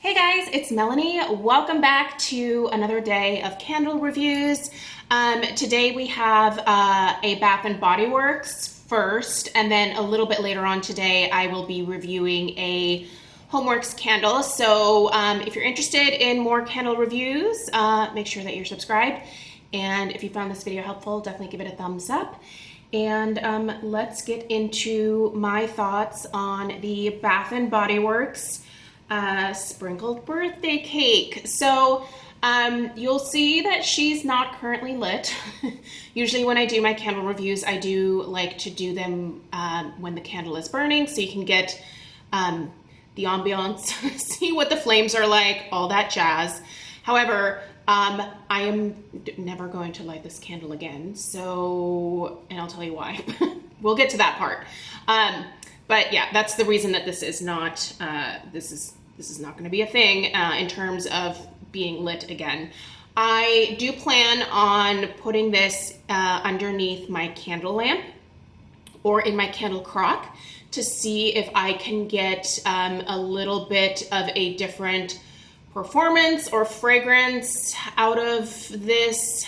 Hey guys, it's Melanie. Welcome back to another day of candle reviews. Today we have a Bath & Body Works first, and then a little bit later on today I will be reviewing a Homeworx candle. So if you're interested in more candle reviews, make sure that you're subscribed. And if you found this video helpful, definitely give it a thumbs up. And let's get into my thoughts on the Bath & Body Works sprinkled birthday cake. So you'll see that she's not currently lit. Usually when I do my candle reviews, I do like to do them when the candle is burning, so you can get the ambiance, see what the flames are like, all that jazz. However, I am never going to light this candle again, so, and I'll tell you why. We'll get to that part. But yeah, that's the reason that this is not, this is not going to be a thing in terms of being lit again. I do plan on putting this underneath my candle lamp or in my candle crock to see if I can get a little bit of a different performance or fragrance out of this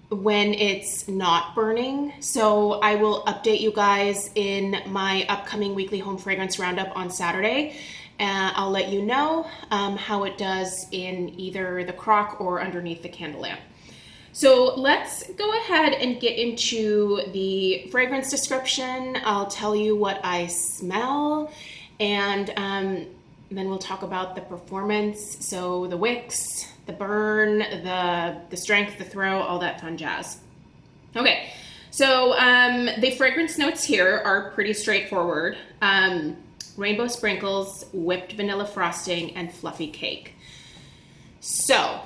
when it's not burning. So I will update you guys in my upcoming weekly home fragrance roundup on Saturday. I'll let you know how it does in either the crock or underneath the candle lamp. So let's go ahead and get into the fragrance description. I'll tell you what I smell, and then we'll talk about the performance. So the wicks, the burn, the strength, the throw, all that fun jazz. Okay, so the fragrance notes here are pretty straightforward. Rainbow sprinkles, whipped vanilla frosting, and fluffy cake. So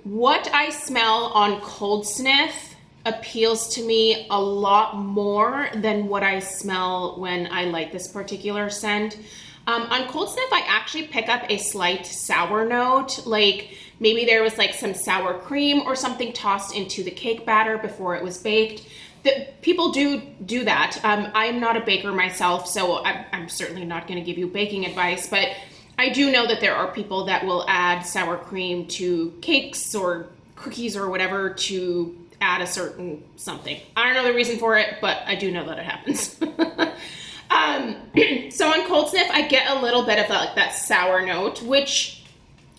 what I smell on cold sniff appeals to me a lot more than what I smell when I light this particular scent. On cold sniff, I actually pick up a slight sour note, like maybe there was like some sour cream or something tossed into the cake batter before it was baked. People do that. I am not a baker myself, so I'm certainly not going to give you baking advice, but I do know that there are people that will add sour cream to cakes or cookies or whatever to add a certain something. I don't know the reason for it, but I do know that it happens. So on cold sniff, I get a little bit of that sour note, which,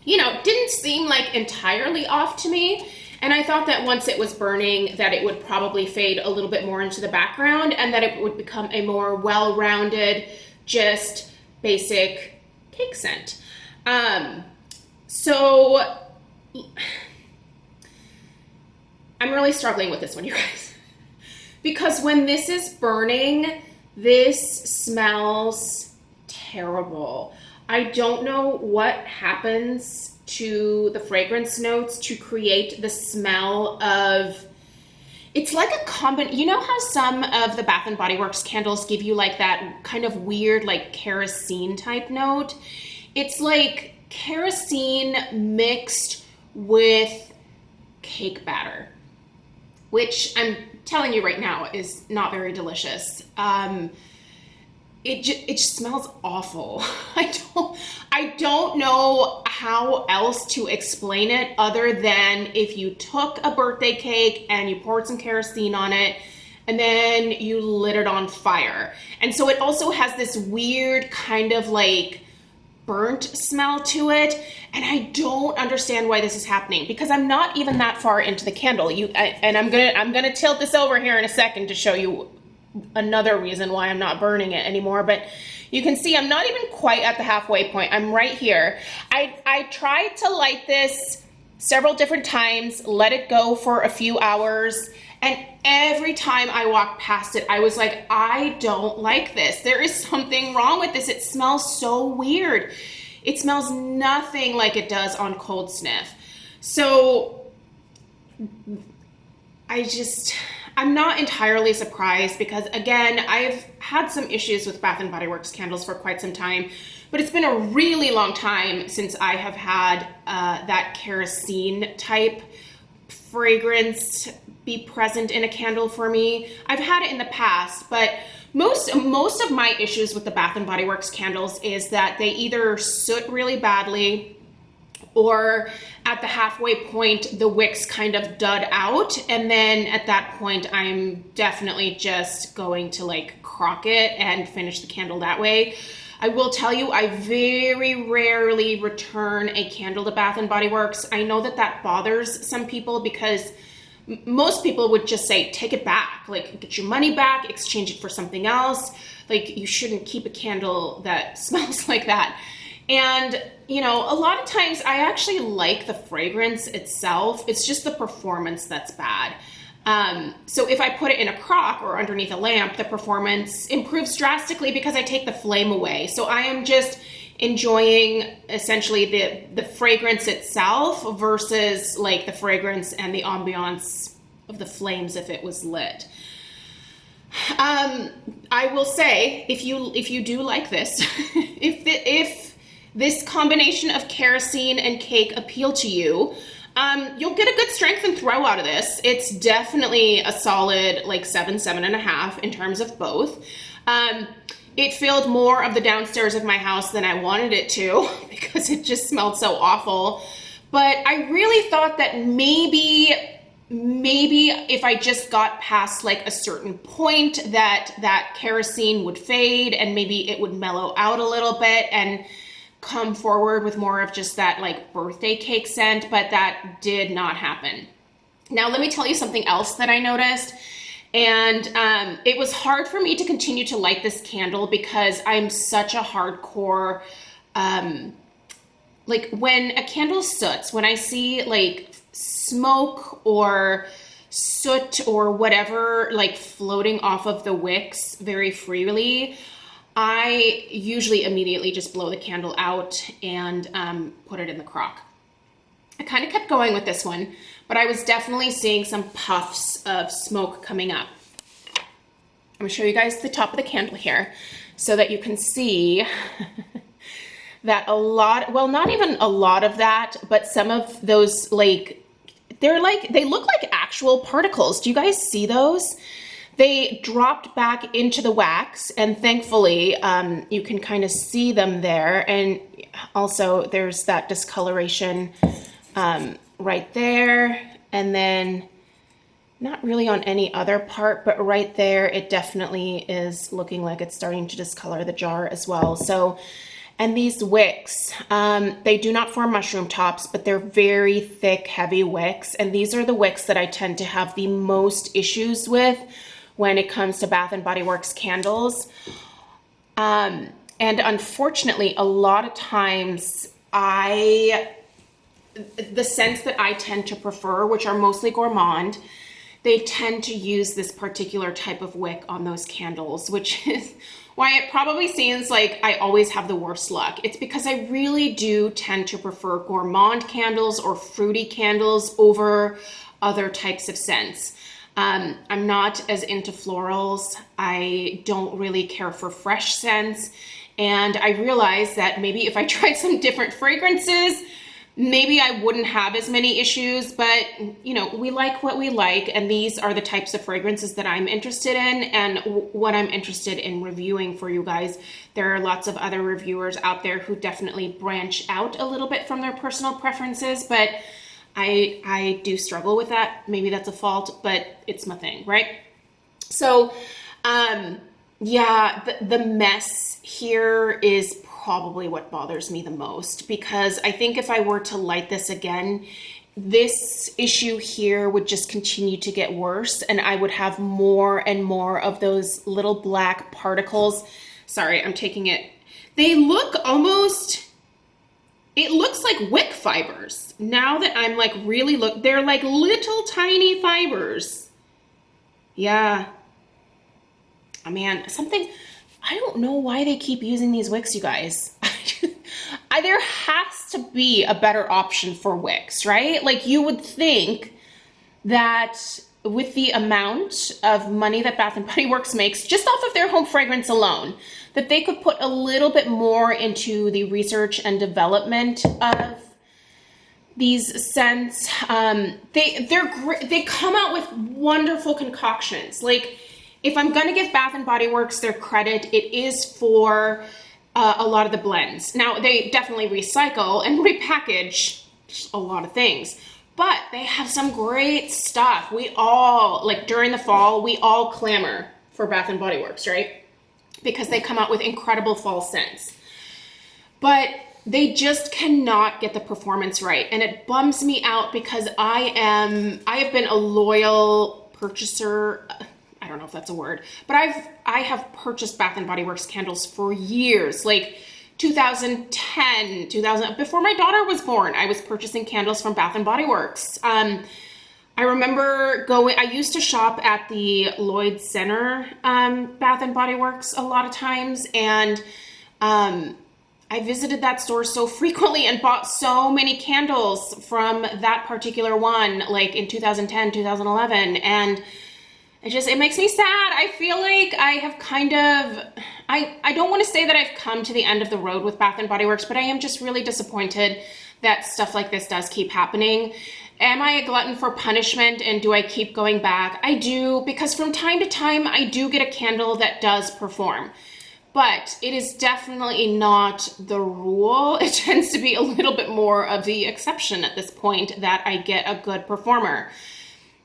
you know, didn't seem like entirely off to me. And I thought that once it was burning, that it would probably fade a little bit more into the background and that it would become a more well-rounded, just basic cake scent. So I'm really struggling with this one, you guys, because when this is burning, this smells terrible. I don't know what happens to the fragrance notes to create the smell of, it's like a you know how some of the Bath & Body Works candles give you like that kind of weird like kerosene type note? It's like kerosene mixed with cake batter, which I'm telling you right now is not very delicious. It just smells awful. I don't know how else to explain it other than if you took a birthday cake and you poured some kerosene on it and then you lit it on fire. And so it also has this weird kind of like burnt smell to it, and I don't understand why this is happening because I'm not even that far into the candle. And I'm gonna tilt this over here in a second to show you another reason why I'm not burning it anymore, but you can see I'm not even quite at the halfway point. I'm right here. I tried to light this several different times, let it go for a few hours, and every time I walked past it, I was like, I don't like this. There is something wrong with this. It smells so weird. It smells nothing like it does on cold sniff. So I'm not entirely surprised because, again, I've had some issues with Bath & Body Works candles for quite some time, but it's been a really long time since I have had that kerosene type fragrance be present in a candle for me. I've had it in the past, but most of my issues with the Bath and Body Works candles is that they either soot really badly, or at the halfway point, the wicks kind of dud out. And then at that point, I'm definitely just going to like crock it and finish the candle that way. I will tell you, I very rarely return a candle to Bath and Body Works. I know that that bothers some people because most people would just say, take it back, like get your money back, exchange it for something else. Like you shouldn't keep a candle that smells like that. And, you know, a lot of times I actually like the fragrance itself. It's just the performance that's bad. So if I put it in a crock or underneath a lamp, the performance improves drastically because I take the flame away. So I am just enjoying essentially the fragrance itself versus like the fragrance and the ambiance of the flames if it was lit. I will say, if you do like this, if this combination of kerosene and cake appeal to you, you'll get a good strength and throw out of this. It's definitely a solid like 7.5 in terms of both. It filled more of the downstairs of my house than I wanted it to because it just smelled so awful. But I really thought that maybe if I just got past like a certain point that kerosene would fade and maybe it would mellow out a little bit and come forward with more of just that like birthday cake scent, but that did not happen. Now, let me tell you something else that I noticed. And it was hard for me to continue to light this candle because I'm such a hardcore, like when a candle soots, when I see like smoke or soot or whatever like floating off of the wicks very freely, I usually immediately just blow the candle out and put it in the crock. I kind of kept going with this one, but I was definitely seeing some puffs of smoke coming up. I'm gonna show you guys the top of the candle here so that you can see that a lot, well, not even a lot of that, but some of those like, they look like actual particles. Do you guys see those? They dropped back into the wax, and thankfully you can kind of see them there. And also there's that discoloration right there. And then not really on any other part, but right there, it definitely is looking like it's starting to discolor the jar as well. So, and these wicks, they do not form mushroom tops, but they're very thick, heavy wicks. And these are the wicks that I tend to have the most issues with when it comes to Bath and Body Works candles. And unfortunately, a lot of times the scents that I tend to prefer, which are mostly gourmand, they tend to use this particular type of wick on those candles, which is why it probably seems like I always have the worst luck. It's because I really do tend to prefer gourmand candles or fruity candles over other types of scents. I'm not as into florals. I don't really care for fresh scents. And I realized that maybe if I tried some different fragrances, maybe I wouldn't have as many issues, but you know, we like what we like. And these are the types of fragrances that I'm interested in and what I'm interested in reviewing for you guys. There are lots of other reviewers out there who definitely branch out a little bit from their personal preferences, but I do struggle with that. Maybe that's a fault, but it's my thing, right? So, yeah, the mess here is probably what bothers me the most, because I think if I were to light this again, this issue here would just continue to get worse, and I would have more and more of those little black particles. Sorry, I'm taking it. They look almost... It looks like wick fibers. Now that I'm like really they're like little tiny fibers. Yeah. Oh man, I don't know why they keep using these wicks, you guys. There has to be a better option for wicks, right? Like you would think that with the amount of money that Bath and Body Works makes just off of their home fragrance alone, that they could put a little bit more into the research and development of these scents. They come out with wonderful concoctions. Like if I'm gonna give Bath and Body Works their credit, it is for a lot of the blends. Now, they definitely recycle and repackage a lot of things, but they have some great stuff. We all, like during the fall, we all clamor for Bath and Body Works, right? Because they come out with incredible fall scents. But they just cannot get the performance right. And it bums me out because I have been a loyal purchaser. I don't know if that's a word, but I have purchased Bath and Body Works candles for years, like 2010, 2000, before my daughter was born, I was purchasing candles from Bath and Body Works. I remember I used to shop at the Lloyd Center Bath and Body Works a lot of times, and I visited that store so frequently and bought so many candles from that particular one, like in 2010, 2011, and it makes me sad. I feel like I have kind of, I don't want to say that I've come to the end of the road with Bath and Body Works, but I am just really disappointed that stuff like this does keep happening. Am I a glutton for punishment, and do I keep going back? I do, because from time to time I do get a candle that does perform. But it is definitely not the rule. It tends to be a little bit more of the exception at this point that I get a good performer.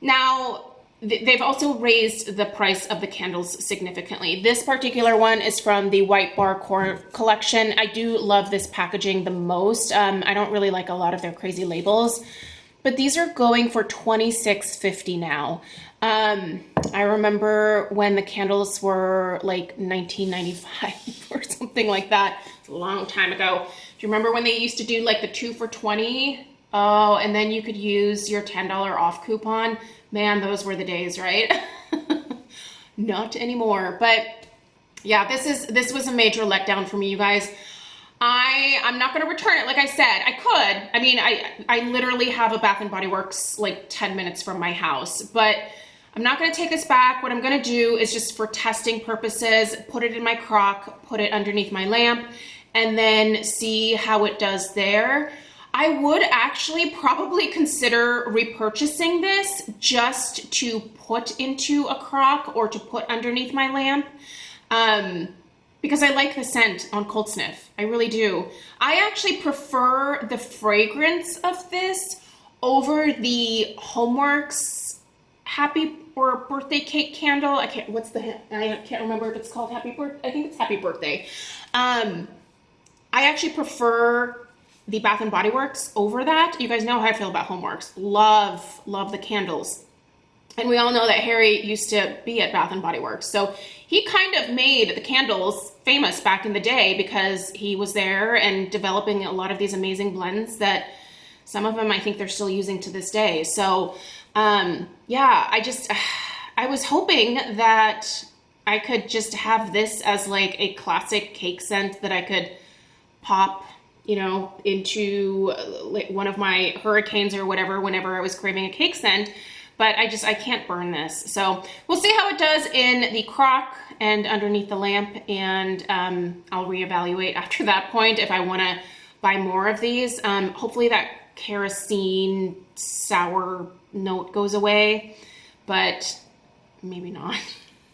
Now, they've also raised the price of the candles significantly. This particular one is from the White Bar Core collection. I do love this packaging the most. I don't really like a lot of their crazy labels, but these are going for $26.50 now. I remember when the candles were like $19.95 or something like that. It's a long time ago. Do you remember when they used to do like the 2 for $20? Oh, and then you could use your $10 off coupon. Man, those were the days, right? Not anymore. But yeah, this was a major letdown for me, you guys. I'm not going to return it. Like I said, I could. I mean, I literally have a Bath and Body Works like 10 minutes from my house, but I'm not going to take this back. What I'm going to do is just for testing purposes, put it in my crock, put it underneath my lamp, and then see how it does there. I would actually probably consider repurchasing this just to put into a crock or to put underneath my lamp, because I like the scent on cold sniff. I really do. I actually prefer the fragrance of this over the Homeworx Happy or Birthday Cake candle. I can't remember if it's called Happy Birthday. I think it's Happy Birthday. I actually prefer the Bath and Body Works over that. You guys know how I feel about Homeworx. Love the candles. And we all know that Harry used to be at Bath and Body Works. So he kind of made the candles famous back in the day because he was there and developing a lot of these amazing blends that some of them I think they're still using to this day. So yeah, I was hoping that I could just have this as like a classic cake scent that I could pop, you know, into like one of my hurricanes or whatever whenever I was craving a cake scent, but I can't burn this. So we'll see how it does in the crock and underneath the lamp, and I'll reevaluate after that point if I want to buy more of these. Hopefully that kerosene sour note goes away, but maybe not.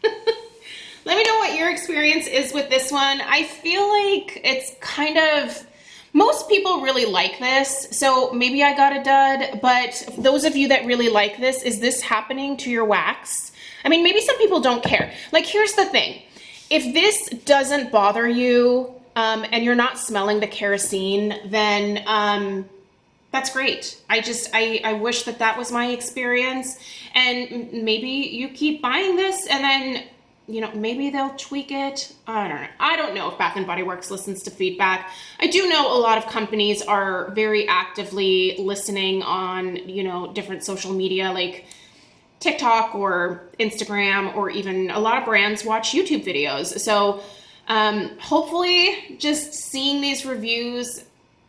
Let me know what your experience is with this one. I feel like it's kind of, most people really like this, so maybe I got a dud, but those of you that really like this, is this happening to your wax? I mean, maybe some people don't care. Like, here's the thing. If this doesn't bother you, and you're not smelling the kerosene, then that's great. I wish that was my experience, and maybe you keep buying this and then, you know, maybe they'll tweak it. I don't know. I don't know if Bath and Body Works listens to feedback. I do know a lot of companies are very actively listening on, you know, different social media like TikTok or Instagram, or even a lot of brands watch YouTube videos. So hopefully just seeing these reviews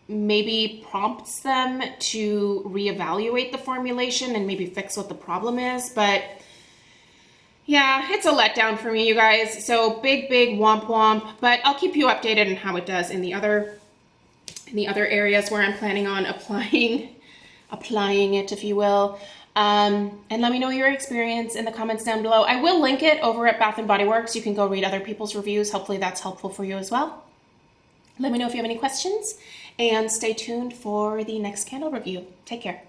maybe prompts them to reevaluate the formulation and maybe fix what the problem is. But yeah, it's a letdown for me, you guys. So big womp womp, but I'll keep you updated on how it does in the other areas where I'm planning on applying it, if you will. And let me know your experience in the comments down below. I will link it over at Bath & Body Works. You can go read other people's reviews. Hopefully that's helpful for you as well. Let me know if you have any questions, and stay tuned for the next candle review. Take care.